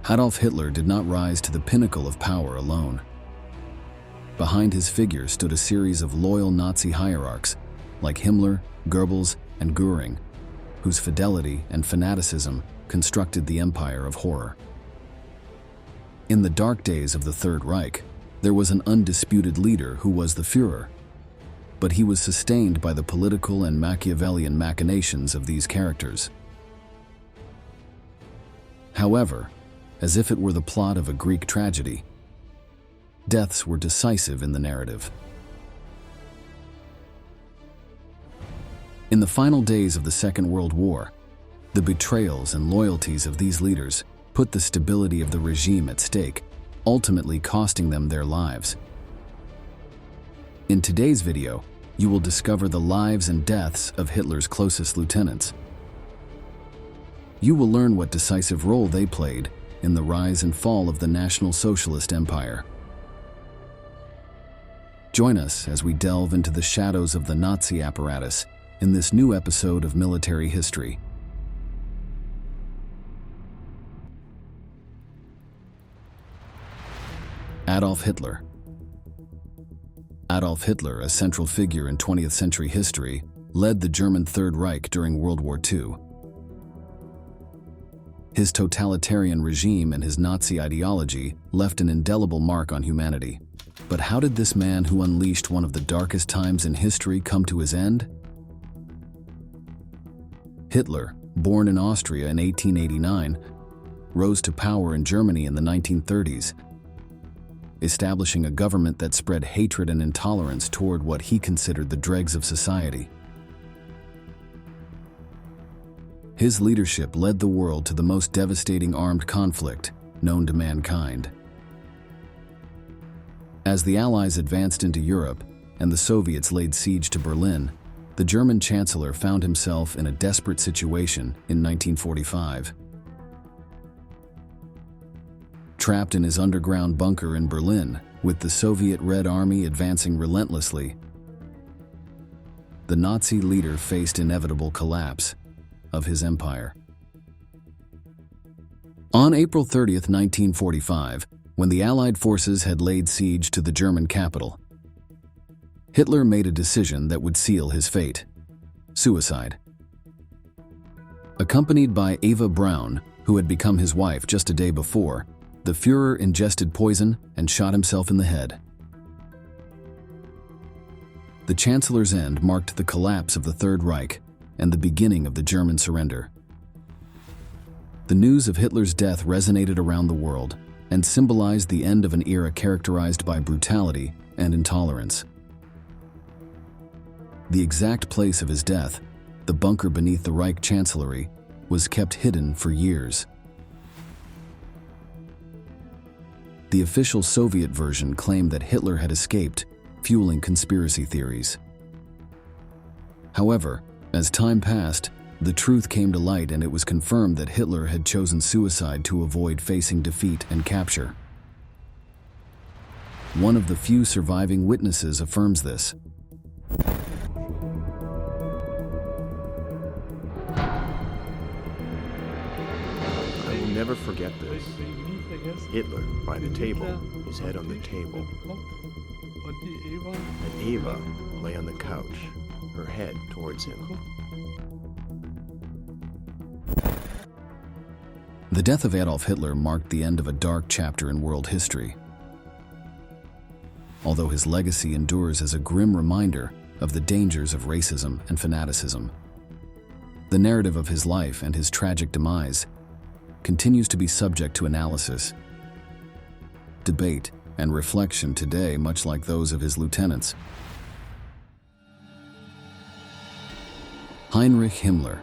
Adolf Hitler did not rise to the pinnacle of power alone. Behind his figure stood a series of loyal Nazi hierarchs like Himmler, Goebbels, and Göring, whose fidelity and fanaticism constructed the empire of horror. In the dark days of the Third Reich, there was an undisputed leader who was the Führer, but he was sustained by the political and Machiavellian machinations of these characters. However, as if it were the plot of a Greek tragedy, deaths were decisive in the narrative. In the final days of the Second World War, the betrayals and loyalties of these leaders put the stability of the regime at stake, ultimately costing them their lives. In today's video, you will discover the lives and deaths of Hitler's closest lieutenants. You will learn what decisive role they played in the rise and fall of the National Socialist Empire. Join us as we delve into the shadows of the Nazi apparatus in this new episode of Military History. Adolf Hitler. Adolf Hitler, a central figure in 20th century history, led the German Third Reich during World War II. His totalitarian regime and his Nazi ideology left an indelible mark on humanity. But how did this man who unleashed one of the darkest times in history come to his end? Hitler, born in Austria in 1889, rose to power in Germany in the 1930s, establishing a government that spread hatred and intolerance toward what he considered the dregs of society. His leadership led the world to the most devastating armed conflict known to mankind. As the Allies advanced into Europe and the Soviets laid siege to Berlin, the German Chancellor found himself in a desperate situation in 1945. Trapped in his underground bunker in Berlin, with the Soviet Red Army advancing relentlessly, the Nazi leader faced inevitable collapse of his empire. On April 30th, 1945, when the Allied forces had laid siege to the German capital, Hitler made a decision that would seal his fate: suicide. Accompanied by Eva Braun, who had become his wife just a day before, the Führer ingested poison and shot himself in the head. The Chancellor's end marked the collapse of the Third Reich and the beginning of the German surrender. The news of Hitler's death resonated around the world and symbolized the end of an era characterized by brutality and intolerance. The exact place of his death, the bunker beneath the Reich Chancellery, was kept hidden for years. The official Soviet version claimed that Hitler had escaped, fueling conspiracy theories. However, as time passed, the truth came to light and it was confirmed that Hitler had chosen suicide to avoid facing defeat and capture. One of the few surviving witnesses affirms this. I will never forget this. Hitler by the table, his head on the table. And Eva lay on the couch, her head towards him. The death of Adolf Hitler marked the end of a dark chapter in world history. Although his legacy endures as a grim reminder of the dangers of racism and fanaticism, the narrative of his life and his tragic demise continues to be subject to analysis, debate, and reflection today, much like those of his lieutenants. Heinrich Himmler.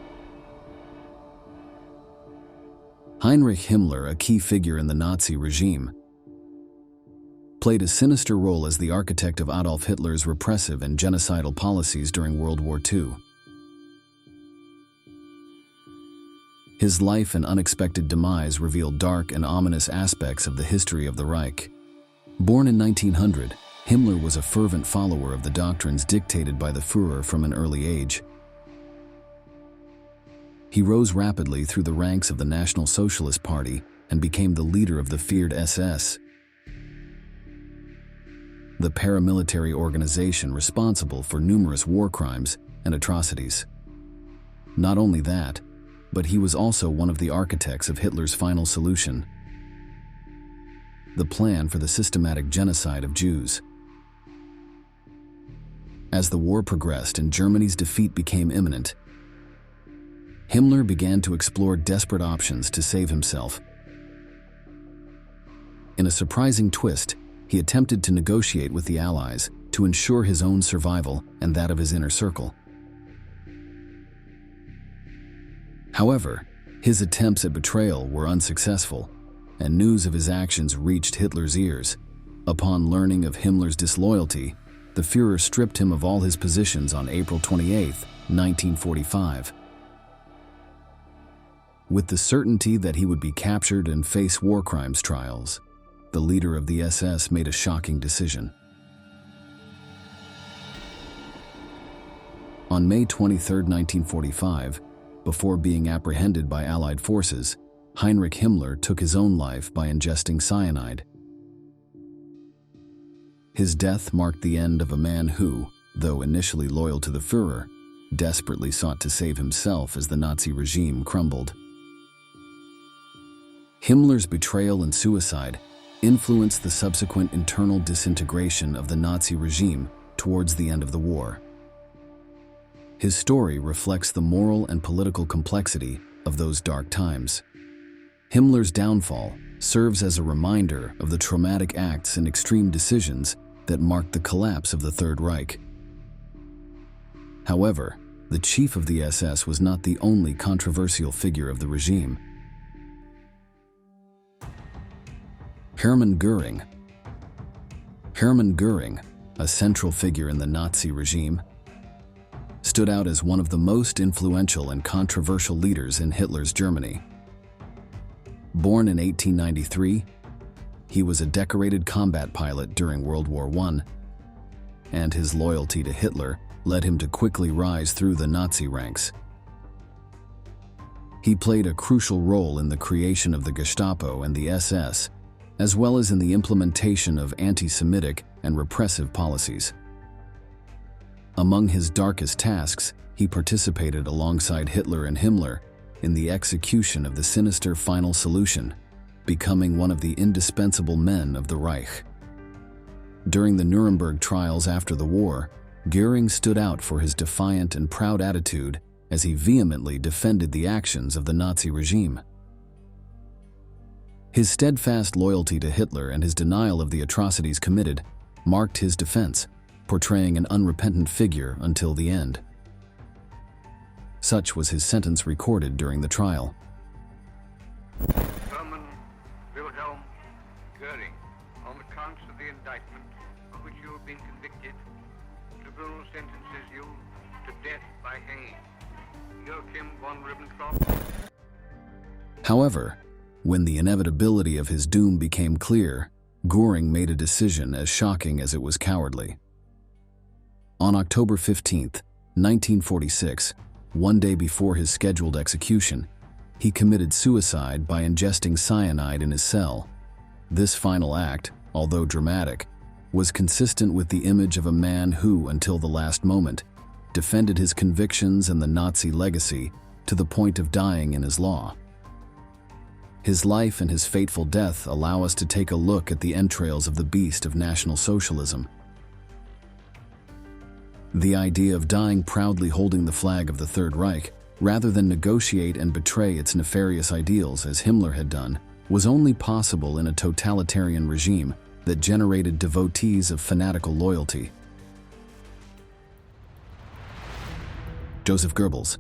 Heinrich Himmler, a key figure in the Nazi regime, played a sinister role as the architect of Adolf Hitler's repressive and genocidal policies during World War II. His life and unexpected demise reveal dark and ominous aspects of the history of the Reich. Born in 1900, Himmler was a fervent follower of the doctrines dictated by the Führer from an early age. He rose rapidly through the ranks of the National Socialist Party and became the leader of the feared SS, the paramilitary organization responsible for numerous war crimes and atrocities. Not only that, but he was also one of the architects of Hitler's final solution, the plan for the systematic genocide of Jews. As the war progressed and Germany's defeat became imminent, Himmler began to explore desperate options to save himself. In a surprising twist, he attempted to negotiate with the Allies to ensure his own survival and that of his inner circle. However, his attempts at betrayal were unsuccessful, and news of his actions reached Hitler's ears. Upon learning of Himmler's disloyalty, the Führer stripped him of all his positions on April 28, 1945. With the certainty that he would be captured and face war crimes trials, the leader of the SS made a shocking decision. On May 23, 1945, before being apprehended by Allied forces, Heinrich Himmler took his own life by ingesting cyanide. His death marked the end of a man who, though initially loyal to the Führer, desperately sought to save himself as the Nazi regime crumbled. Himmler's betrayal and suicide influenced the subsequent internal disintegration of the Nazi regime towards the end of the war. His story reflects the moral and political complexity of those dark times. Himmler's downfall serves as a reminder of the traumatic acts and extreme decisions that marked the collapse of the Third Reich. However, the chief of the SS was not the only controversial figure of the regime. Hermann Göring. Hermann Göring, a central figure in the Nazi regime, stood out as one of the most influential and controversial leaders in Hitler's Germany. Born in 1893, he was a decorated combat pilot during World War I, and his loyalty to Hitler led him to quickly rise through the Nazi ranks. He played a crucial role in the creation of the Gestapo and the SS, as well as in the implementation of anti-Semitic and repressive policies. Among his darkest tasks, he participated alongside Hitler and Himmler in the execution of the sinister final solution, becoming one of the indispensable men of the Reich. During the Nuremberg trials after the war, Göring stood out for his defiant and proud attitude as he vehemently defended the actions of the Nazi regime. His steadfast loyalty to Hitler and his denial of the atrocities committed marked his defense, portraying an unrepentant figure until the end. Such was his sentence recorded during the trial. Hermann Göring, on the counts of the indictment of which you have been convicted, the tribunal sentences you to death by hanging. Joachim von Ribbentrop. However, when the inevitability of his doom became clear, Göring made a decision as shocking as it was cowardly. On October 15, 1946, one day before his scheduled execution, he committed suicide by ingesting cyanide in his cell. This final act, although dramatic, was consistent with the image of a man who, until the last moment, defended his convictions and the Nazi legacy to the point of dying in his law. His life and his fateful death allow us to take a look at the entrails of the beast of National Socialism. The idea of dying proudly holding the flag of the Third Reich, rather than negotiate and betray its nefarious ideals as Himmler had done, was only possible in a totalitarian regime that generated devotees of fanatical loyalty. Joseph Goebbels.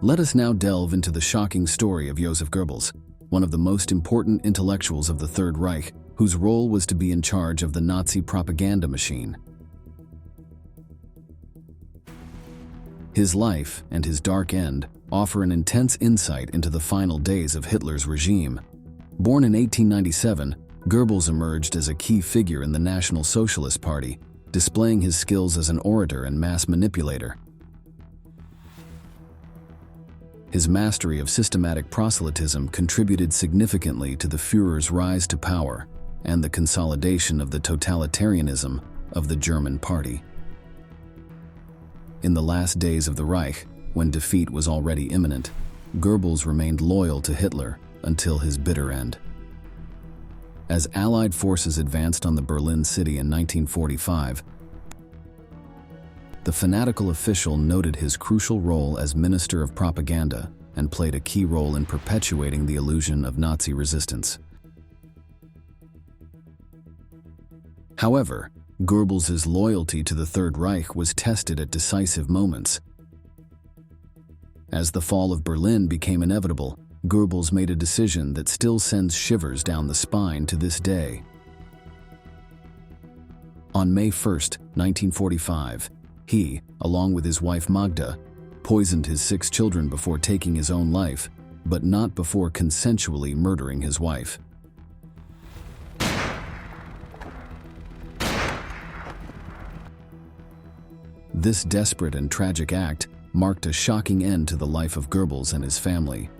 Let us now delve into the shocking story of Josef Goebbels, one of the most important intellectuals of the Third Reich, whose role was to be in charge of the Nazi propaganda machine. His life and his dark end offer an intense insight into the final days of Hitler's regime. Born in 1897, Goebbels emerged as a key figure in the National Socialist Party, displaying his skills as an orator and mass manipulator. His mastery of systematic proselytism contributed significantly to the Führer's rise to power and the consolidation of the totalitarianism of the German Party. In the last days of the Reich, when defeat was already imminent, Goebbels remained loyal to Hitler until his bitter end. As Allied forces advanced on the Berlin city in 1945, the fanatical official noted his crucial role as Minister of Propaganda and played a key role in perpetuating the illusion of Nazi resistance. However, Goebbels' loyalty to the Third Reich was tested at decisive moments. As the fall of Berlin became inevitable, Goebbels made a decision that still sends shivers down the spine to this day. On May 1, 1945, he, along with his wife Magda, poisoned his 6 children before taking his own life, but not before consensually murdering his wife. This desperate and tragic act marked a shocking end to the life of Goebbels and his family.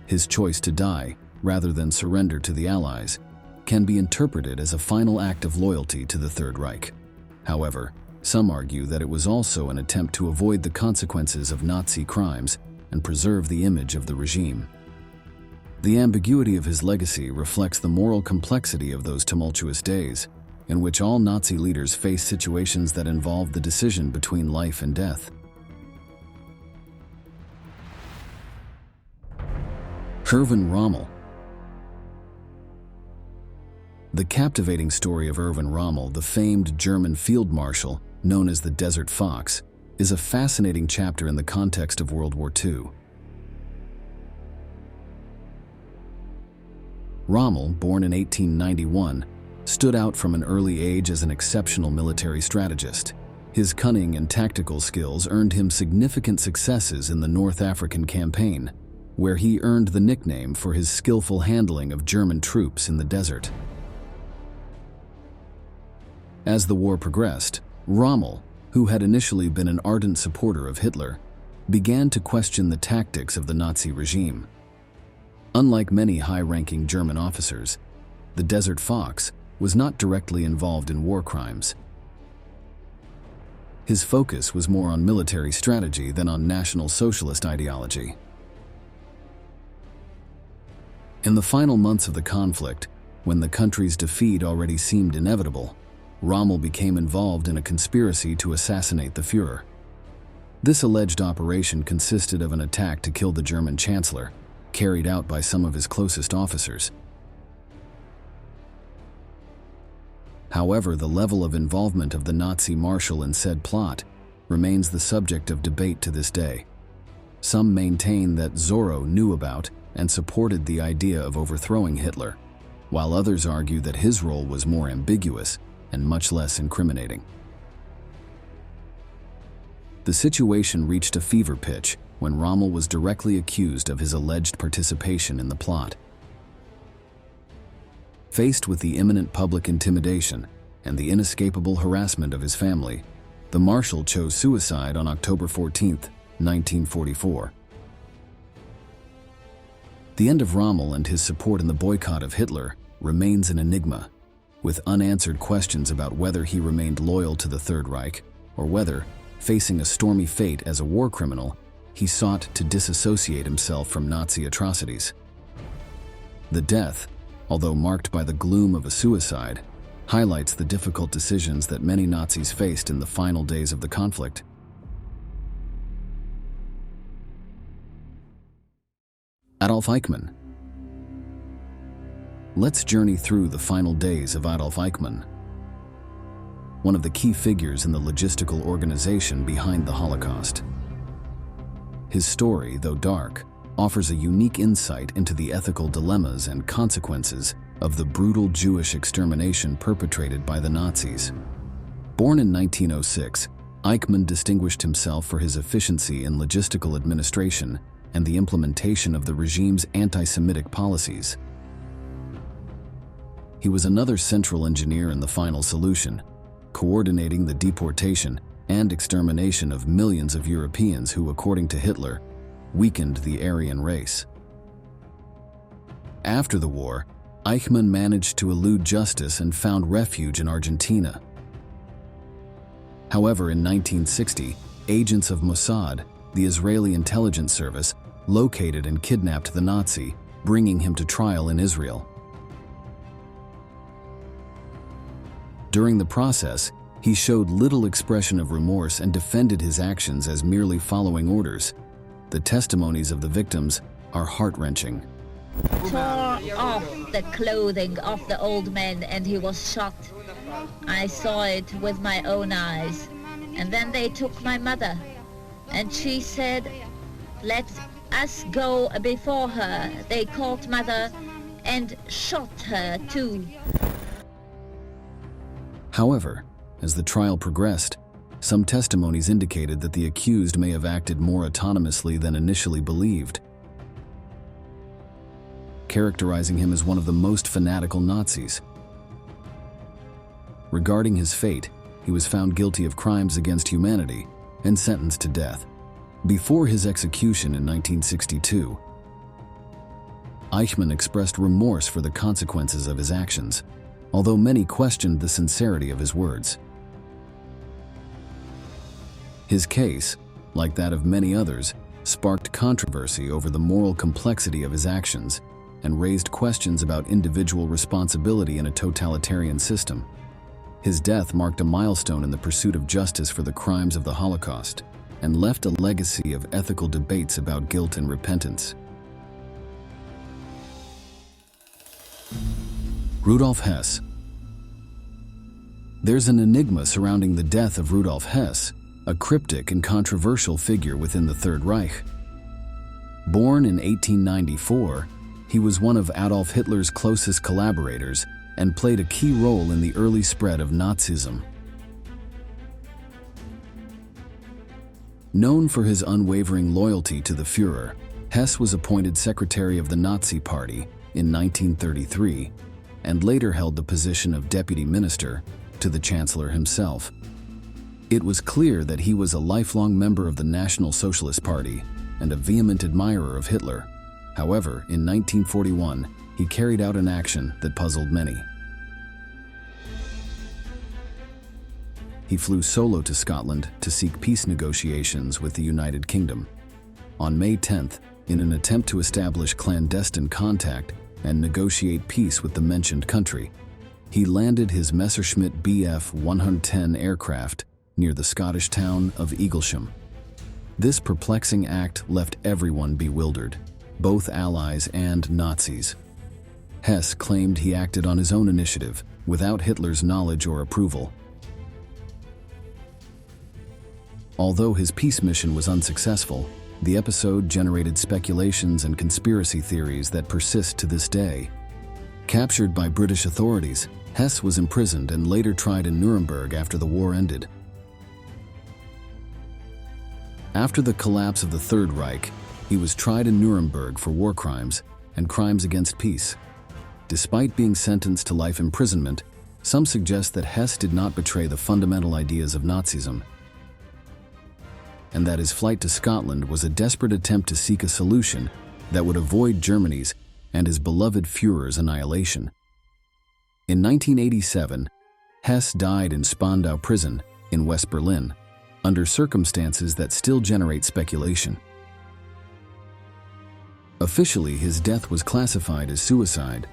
His choice to die, rather than surrender to the Allies, can be interpreted as a final act of loyalty to the Third Reich. However, some argue that it was also an attempt to avoid the consequences of Nazi crimes and preserve the image of the regime. The ambiguity of his legacy reflects the moral complexity of those tumultuous days, in which all Nazi leaders faced situations that involved the decision between life and death. Erwin Rommel. The captivating story of Erwin Rommel, the famed German field marshal known as the Desert Fox, is a fascinating chapter in the context of World War II. Rommel, born in 1891, stood out from an early age as an exceptional military strategist. His cunning and tactical skills earned him significant successes in the North African campaign, where he earned the nickname for his skillful handling of German troops in the desert. As the war progressed, Rommel, who had initially been an ardent supporter of Hitler, began to question the tactics of the Nazi regime. Unlike many high-ranking German officers, the Desert Fox was not directly involved in war crimes. His focus was more on military strategy than on National Socialist ideology. In the final months of the conflict, when the country's defeat already seemed inevitable, Rommel became involved in a conspiracy to assassinate the Führer. This alleged operation consisted of an attack to kill the German Chancellor, carried out by some of his closest officers. However, the level of involvement of the Nazi marshal in said plot remains the subject of debate to this day. Some maintain that Zorro knew about and supported the idea of overthrowing Hitler, while others argue that his role was more ambiguous and much less incriminating. The situation reached a fever pitch when Rommel was directly accused of his alleged participation in the plot. Faced with the imminent public intimidation and the inescapable harassment of his family, the marshal chose suicide on October 14, 1944. The end of Rommel and his support in the boycott of Hitler remains an enigma, with unanswered questions about whether he remained loyal to the Third Reich or whether, facing a stormy fate as a war criminal, he sought to disassociate himself from Nazi atrocities. The death, although marked by the gloom of a suicide, highlights the difficult decisions that many Nazis faced in the final days of the conflict. Adolf Eichmann. Let's journey through the final days of Adolf Eichmann, one of the key figures in the logistical organization behind the Holocaust. His story, though dark, offers a unique insight into the ethical dilemmas and consequences of the brutal Jewish extermination perpetrated by the Nazis. Born in 1906, Eichmann distinguished himself for his efficiency in logistical administration and the implementation of the regime's anti-Semitic policies. He was another central engineer in the final solution, coordinating the deportation and extermination of millions of Europeans who, according to Hitler, weakened the Aryan race. After the war, Eichmann managed to elude justice and found refuge in Argentina. However, in 1960, agents of Mossad, the Israeli intelligence service, located and kidnapped the Nazi, bringing him to trial in Israel. During the process, he showed little expression of remorse and defended his actions as merely following orders. The testimonies of the victims are heart-wrenching. Tore off the clothing of the old man and he was shot. I saw it with my own eyes. And then they took my mother and she said, "Let us go before her." They called mother and shot her too. However, as the trial progressed, some testimonies indicated that the accused may have acted more autonomously than initially believed, characterizing him as one of the most fanatical Nazis. Regarding his fate, he was found guilty of crimes against humanity and sentenced to death. Before his execution in 1962, Eichmann expressed remorse for the consequences of his actions, although many questioned the sincerity of his words. His case, like that of many others, sparked controversy over the moral complexity of his actions and raised questions about individual responsibility in a totalitarian system. His death marked a milestone in the pursuit of justice for the crimes of the Holocaust and left a legacy of ethical debates about guilt and repentance. Rudolf Hess. There's an enigma surrounding the death of Rudolf Hess, a cryptic and controversial figure within the Third Reich. Born in 1894, he was one of Adolf Hitler's closest collaborators and played a key role in the early spread of Nazism. Known for his unwavering loyalty to the Führer, Hess was appointed Secretary of the Nazi Party in 1933 and later held the position of Deputy Minister to the Chancellor himself. It was clear that he was a lifelong member of the National Socialist Party and a vehement admirer of Hitler. However, in 1941, he carried out an action that puzzled many. He flew solo to Scotland to seek peace negotiations with the United Kingdom. On May 10th, in an attempt to establish clandestine contact and negotiate peace with the mentioned country, he landed his Messerschmitt Bf 110 aircraft near the Scottish town of Eaglesham. This perplexing act left everyone bewildered, both Allies and Nazis. Hess claimed he acted on his own initiative, without Hitler's knowledge or approval. Although his peace mission was unsuccessful, the episode generated speculations and conspiracy theories that persist to this day. Captured by British authorities, Hess was imprisoned and later tried in Nuremberg after the war ended. After the collapse of the Third Reich, he was tried in Nuremberg for war crimes and crimes against peace. Despite being sentenced to life imprisonment, some suggest that Hess did not betray the fundamental ideas of Nazism, and that his flight to Scotland was a desperate attempt to seek a solution that would avoid Germany's and his beloved Führer's annihilation. In 1987, Hess died in Spandau prison in West Berlin, under circumstances that still generate speculation. Officially, his death was classified as suicide,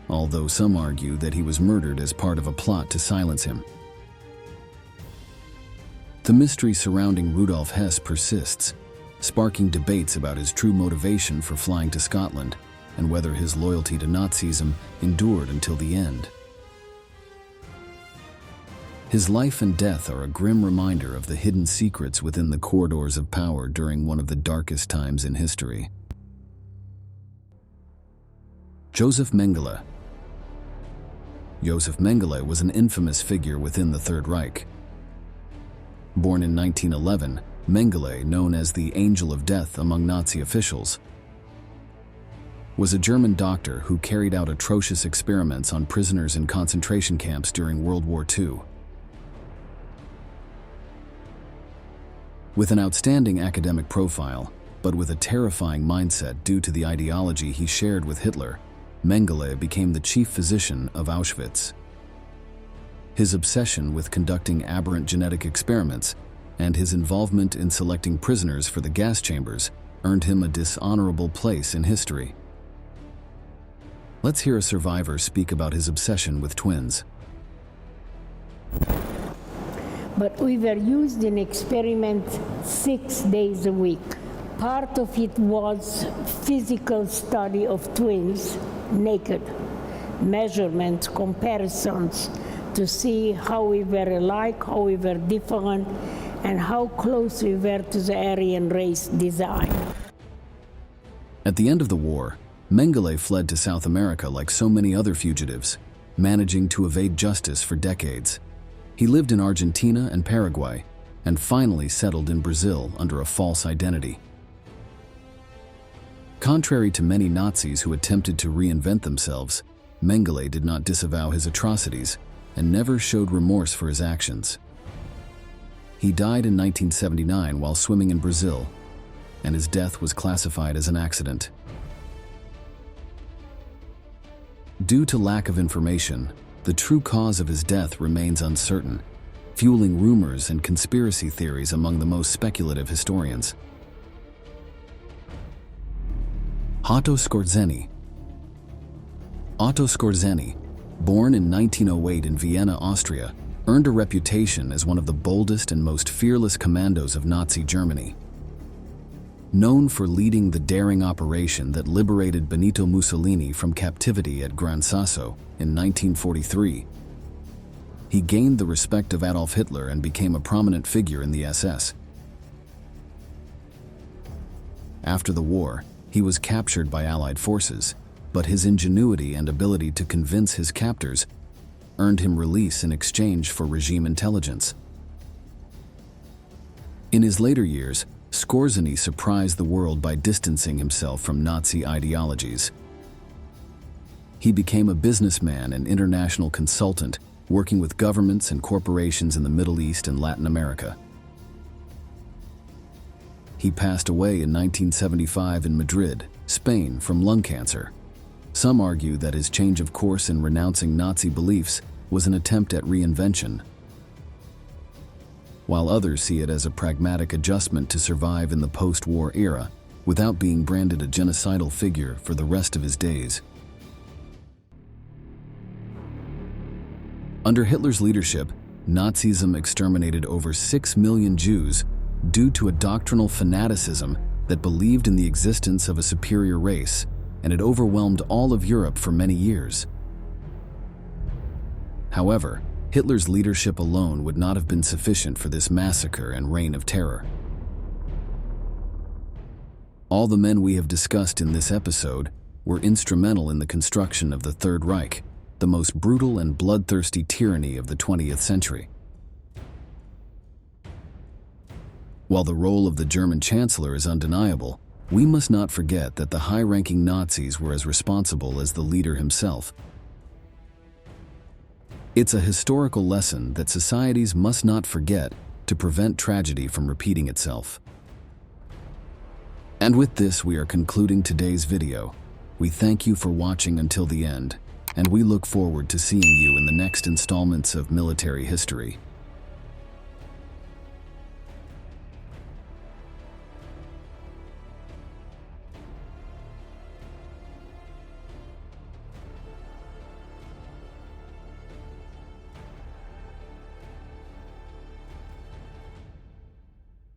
although some argue that he was murdered as part of a plot to silence him. The mystery surrounding Rudolf Hess persists, sparking debates about his true motivation for flying to Scotland and whether his loyalty to Nazism endured until the end. His life and death are a grim reminder of the hidden secrets within the corridors of power during one of the darkest times in history. Josef Mengele. Josef Mengele was an infamous figure within the Third Reich. Born in 1911, Mengele, known as the Angel of Death among Nazi officials, was a German doctor who carried out atrocious experiments on prisoners in concentration camps during World War II. With an outstanding academic profile, but with a terrifying mindset due to the ideology he shared with Hitler, Mengele became the chief physician of Auschwitz. His obsession with conducting aberrant genetic experiments and his involvement in selecting prisoners for the gas chambers earned him a dishonorable place in history. Let's hear a survivor speak about his obsession with twins. But we were used in experiments 6 days a week. Part of it was physical study of twins, naked, measurements, comparisons, to see how we were alike, how we were different, and how close we were to the Aryan race design. At the end of the war, Mengele fled to South America like so many other fugitives, managing to evade justice for decades. He lived in Argentina and Paraguay, and finally settled in Brazil under a false identity. Contrary to many Nazis who attempted to reinvent themselves, Mengele did not disavow his atrocities and never showed remorse for his actions. He died in 1979 while swimming in Brazil, and his death was classified as an accident. Due to lack of information, the true cause of his death remains uncertain, fueling rumors and conspiracy theories among the most speculative historians. Otto Skorzeny. Otto Skorzeny, born in 1908 in Vienna, Austria, earned a reputation as one of the boldest and most fearless commandos of Nazi Germany. Known for leading the daring operation that liberated Benito Mussolini from captivity at Gran Sasso in 1943, he gained the respect of Adolf Hitler and became a prominent figure in the SS. After the war, he was captured by Allied forces, but his ingenuity and ability to convince his captors earned him release in exchange for regime intelligence. In his later years, Skorzeny surprised the world by distancing himself from Nazi ideologies. He became a businessman and international consultant, working with governments and corporations in the Middle East and Latin America. He passed away in 1975 in Madrid, Spain, from lung cancer. Some argue that his change of course in renouncing Nazi beliefs was an attempt at reinvention, while others see it as a pragmatic adjustment to survive in the post-war era without being branded a genocidal figure for the rest of his days. Under Hitler's leadership, Nazism exterminated over 6 million Jews due to a doctrinal fanaticism that believed in the existence of a superior race, and it overwhelmed all of Europe for many years. However, Hitler's leadership alone would not have been sufficient for this massacre and reign of terror. All the men we have discussed in this episode were instrumental in the construction of the Third Reich, the most brutal and bloodthirsty tyranny of the 20th century. While the role of the German Chancellor is undeniable, we must not forget that the high-ranking Nazis were as responsible as the leader himself. It's a historical lesson that societies must not forget to prevent tragedy from repeating itself. And with this, we are concluding today's video. We thank you for watching until the end, and we look forward to seeing you in the next installments of Military History.